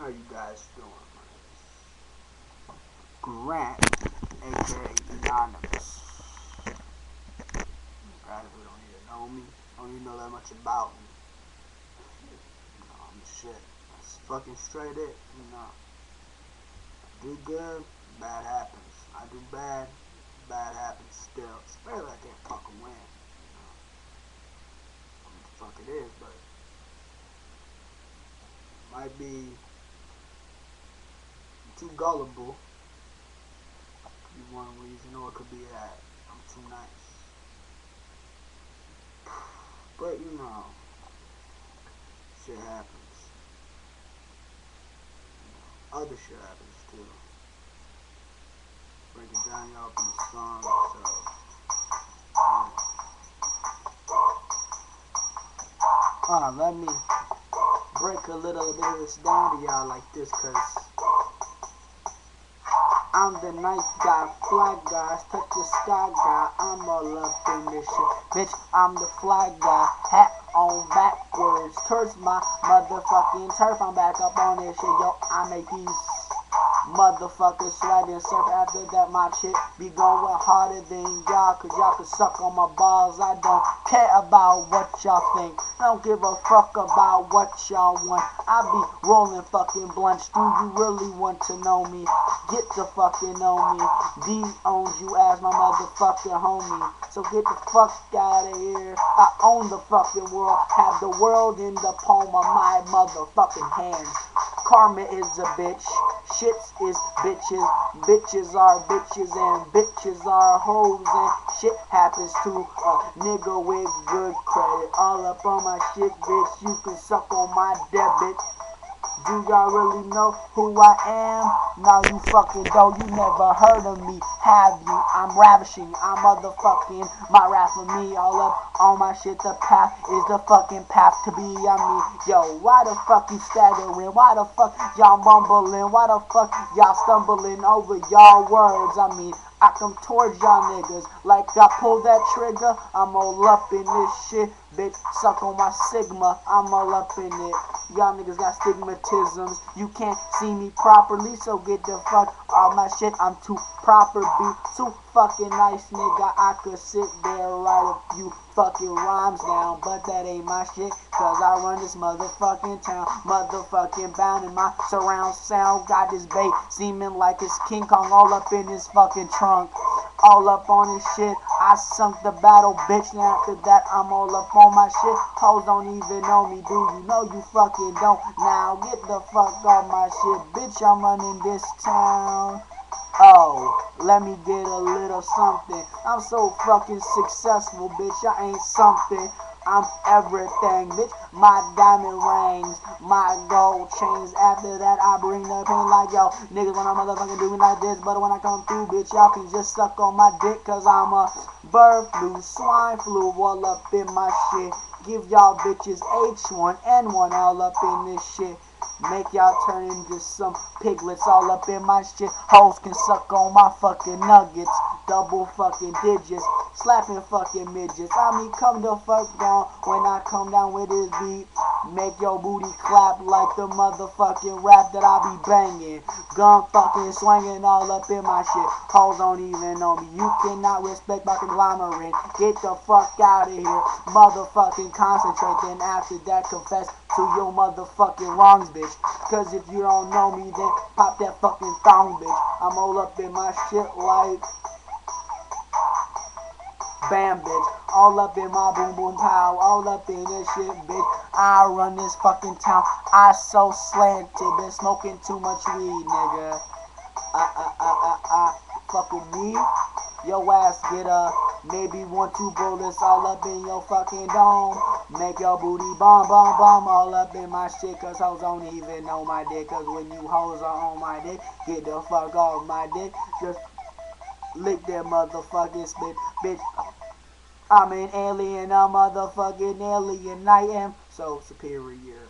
How you guys doing? Grant, aka Anonymous. You guys who don't even know me, don't even know that much about me. I'm the shit. That's fucking straight it. I do good, bad happens. I do bad, bad happens still. Especially I can't fucking win. I don't know what the fuck it is, but it might be too gullible. Could be one reason, or it could be that I'm too nice. But shit happens. Other shit happens too. Break it down, y'all, from the song. So, let me break a little bit of this down to y'all like this, cause I'm the nice guy, fly guy, touch the sky guy, I'm all up in this shit. Bitch, I'm the fly guy, hat on backwards, towards my motherfucking turf, I'm back up on this shit, yo, I make these motherfuckers swag and surf. After that my shit be going harder than y'all, cause y'all can suck on my balls. I don't care about what y'all think, I don't give a fuck about what y'all want. I be rolling fucking blunts. Do you really want to know me? Get the fucking on me. D owns you as my motherfucking homie, so get the fuck out of here. I own the fucking world, have the world in the palm of my motherfucking hands. Karma is a bitch, shits is bitches, bitches are bitches and bitches are hoes, and shit happens to a nigga with good credit. All up on my shit, bitch, you can suck on my debit. Do y'all really know who I am? Now you fucking don't, you never heard of me, have you? I'm ravishing, I'm motherfucking, my rap for me, all up on my shit. The path is the fucking path to be, I mean, yo, why the fuck you staggering? Why the fuck y'all mumbling? Why the fuck y'all stumbling over y'all words? I mean, I come towards y'all niggas like I pull that trigger. I'm all up in this shit, bitch. Suck on my sigma, I'm all up in it. Y'all niggas got stigmatisms, you can't see me properly, so get the fuck off my shit. I'm too proper, be too fucking nice, nigga. I could sit there and write a few fucking rhymes down, but that ain't my shit, cause I run this motherfucking town, motherfucking bound in my surround sound. Got this bait seeming like it's King Kong all up in his fucking trunk, all up on his shit. I sunk the battle, bitch, and after that I'm all up on my shit. Hoes don't even know me, do you know you fucking don't? Now get the fuck off my shit, bitch, I'm running this town. Oh, let me get a little something. I'm so fucking successful, bitch, I ain't something. I'm everything, bitch. My diamond rings, my gold chains. After that, I bring the pain like, yo, niggas wanna motherfucking do me like this, but when I come through, bitch, y'all can just suck on my dick, cause I'm a bird flu, swine flu, all up in my shit. Give y'all bitches H1N1 all up in this shit. Make y'all turn into some piglets all up in my shit. Hoes can suck on my fucking nuggets. Double fucking digits. Slapping fucking midgets. I mean, come the fuck down when I come down with this beat. Make your booty clap like the motherfucking rap that I be banging. Gun fucking swinging all up in my shit. Hoes don't even know me. You cannot respect my conglomerate. Get the fuck out of here. Motherfucking concentrate. Then after that, confess to your motherfucking wrongs, bitch. Cause if you don't know me, then pop that fucking thong, bitch. I'm all up in my shit like bam, bitch. All up in my boom boom pow. All up in this shit, bitch. I run this fucking town. I so slanted. Been smoking too much weed, nigga. Fuck with me. Your ass get maybe 1-2 bullets all up in your fucking dome. Make your booty bum bum bum all up in my shit, cause hoes don't even know my dick. Cause when you hoes are on my dick, get the fuck off my dick. Just lick that motherfucking spit, bitch. I'm an alien, a motherfucking alien. I am so superior.